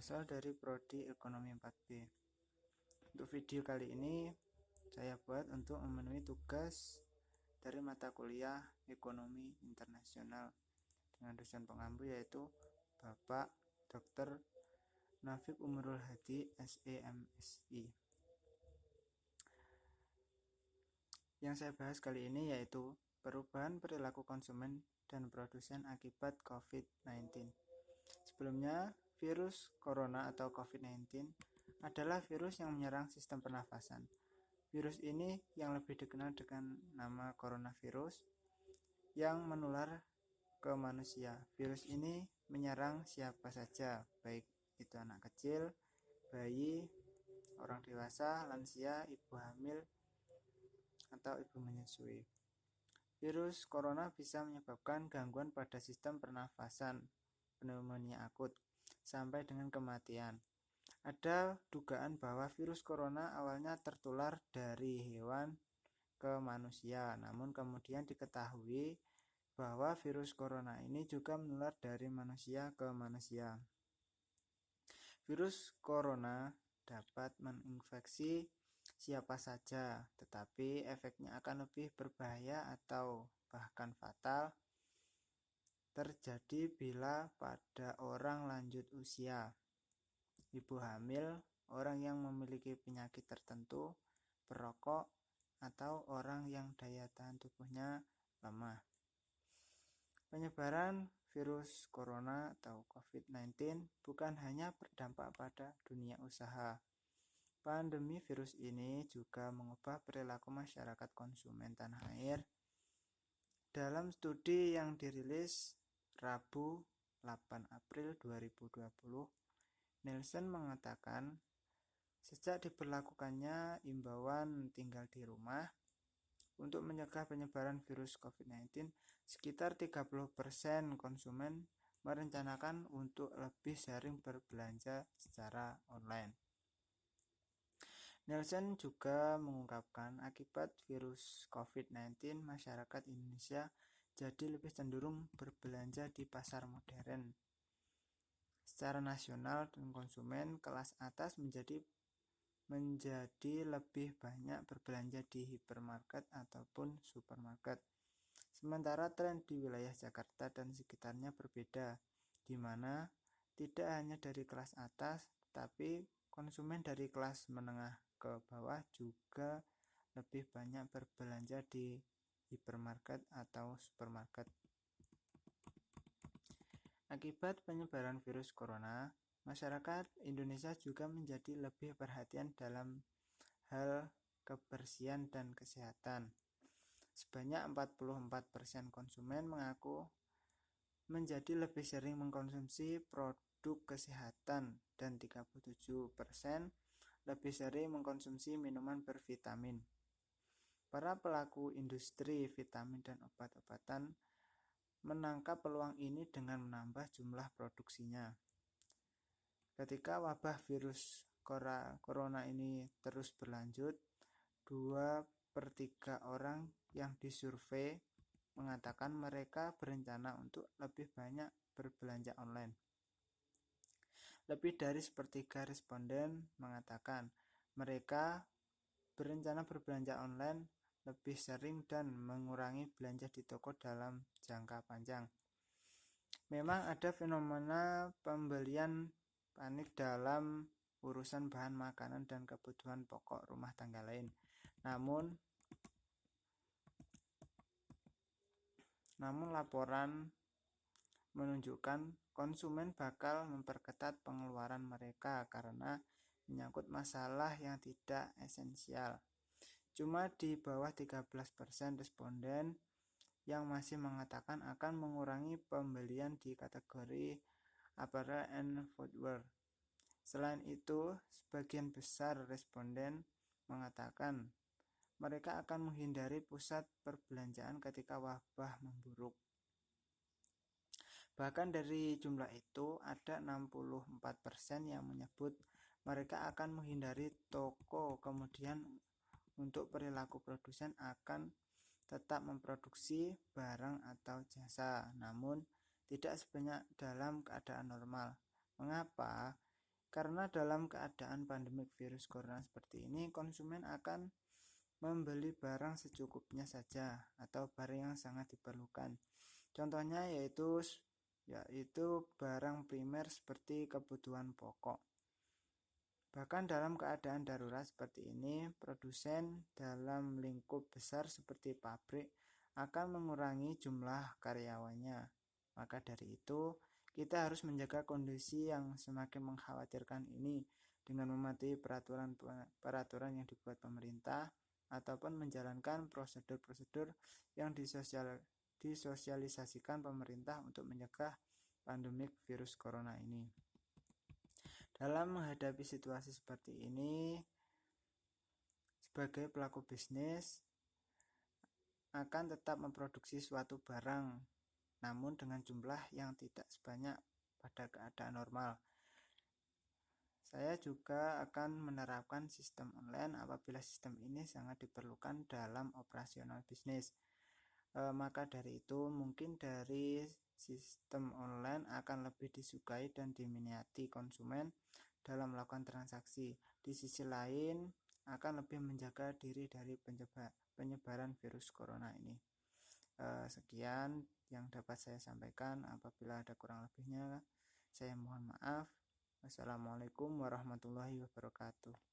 berasal dari Prodi Ekonomi 4B. Untuk video kali ini saya buat untuk memenuhi tugas dari mata kuliah Ekonomi Internasional dengan dosen pengampu yaitu Bapak Dr. Nafik Umurul Hadi SEMSI. Yang saya bahas kali ini yaitu perubahan perilaku konsumen dan produsen akibat COVID-19. Sebelumnya, virus corona atau COVID-19 adalah virus yang menyerang sistem pernafasan. Virus ini yang lebih dikenal dengan nama coronavirus yang menular ke manusia. Virus ini menyerang siapa saja, baik itu anak kecil, bayi, orang dewasa, lansia, ibu hamil, atau ibu menyusui. Virus corona bisa menyebabkan gangguan pada sistem pernafasan, pneumonia akut, sampai dengan kematian. Ada dugaan bahwa virus corona awalnya tertular dari hewan ke manusia, namun kemudian diketahui bahwa virus corona ini juga menular dari manusia ke manusia. Virus corona dapat menginfeksi siapa saja, tetapi efeknya akan lebih berbahaya atau bahkan fatal terjadi bila pada orang lanjut usia, ibu hamil, orang yang memiliki penyakit tertentu, perokok, atau orang yang daya tahan tubuhnya lemah. Penyebaran virus corona atau COVID-19 bukan hanya berdampak pada dunia usaha. Pandemi virus ini juga mengubah perilaku masyarakat konsumen tanah air. Dalam studi yang dirilis Rabu 8 April 2020, Nielsen mengatakan sejak diberlakukannya imbauan tinggal di rumah untuk mencegah penyebaran virus COVID-19, sekitar 30% konsumen merencanakan untuk lebih sering berbelanja secara online. Nielsen juga mengungkapkan akibat virus COVID-19, masyarakat Indonesia jadi lebih cenderung berbelanja di pasar modern. Secara nasional, konsumen kelas atas menjadi lebih banyak berbelanja di hipermarket ataupun supermarket. Sementara tren di wilayah Jakarta dan sekitarnya berbeda, di mana tidak hanya dari kelas atas, tapi konsumen dari kelas menengah ke bawah juga lebih banyak berbelanja di hipermarket atau supermarket. Akibat penyebaran virus corona, masyarakat Indonesia juga menjadi lebih perhatian dalam hal kebersihan dan kesehatan. Sebanyak 44% konsumen mengaku menjadi lebih sering mengkonsumsi produk kesehatan dan 37% lebih sering mengkonsumsi minuman bervitamin. Para pelaku industri vitamin dan obat-obatan menangkap peluang ini dengan menambah jumlah produksinya. Ketika wabah virus corona ini terus berlanjut, 2/3 orang yang disurvei mengatakan mereka berencana untuk lebih banyak berbelanja online. Lebih dari 1/3 responden mengatakan mereka berencana berbelanja online lebih sering dan mengurangi belanja di toko dalam jangka panjang. Memang ada fenomena pembelian panik dalam urusan bahan makanan dan kebutuhan pokok rumah tangga lain. Namun laporan menunjukkan konsumen bakal memperketat pengeluaran mereka karena menyangkut masalah yang tidak esensial. Cuma di bawah 13% responden yang masih mengatakan akan mengurangi pembelian di kategori apparel and footwear. Selain itu, sebagian besar responden mengatakan mereka akan menghindari pusat perbelanjaan ketika wabah memburuk. Bahkan dari jumlah itu, ada 64% yang menyebut mereka akan menghindari toko. Kemudian untuk perilaku produsen akan tetap memproduksi barang atau jasa, namun tidak sebanyak dalam keadaan normal. Mengapa? Karena dalam keadaan pandemik virus corona seperti ini, konsumen akan membeli barang secukupnya saja atau barang yang sangat diperlukan. Contohnya yaitu barang primer seperti kebutuhan pokok. Bahkan dalam keadaan darurat seperti ini, produsen dalam lingkup besar seperti pabrik akan mengurangi jumlah karyawannya. Maka dari itu, kita harus menjaga kondisi yang semakin mengkhawatirkan ini dengan mematuhi peraturan yang dibuat pemerintah ataupun menjalankan prosedur-prosedur yang disosialisasikan pemerintah untuk mencegah pandemik virus corona ini. Dalam menghadapi situasi seperti ini, sebagai pelaku bisnis akan tetap memproduksi suatu barang, namun dengan jumlah yang tidak sebanyak pada keadaan normal. Saya juga akan menerapkan sistem online apabila sistem ini sangat diperlukan dalam operasional bisnis. Maka dari itu mungkin dari sistem online akan lebih disukai dan diminati konsumen dalam melakukan transaksi. Di sisi lain akan lebih menjaga diri dari penyebaran virus corona ini. Sekian yang dapat saya sampaikan. Apabila ada kurang lebihnya, saya mohon maaf. Wassalamualaikum warahmatullahi wabarakatuh.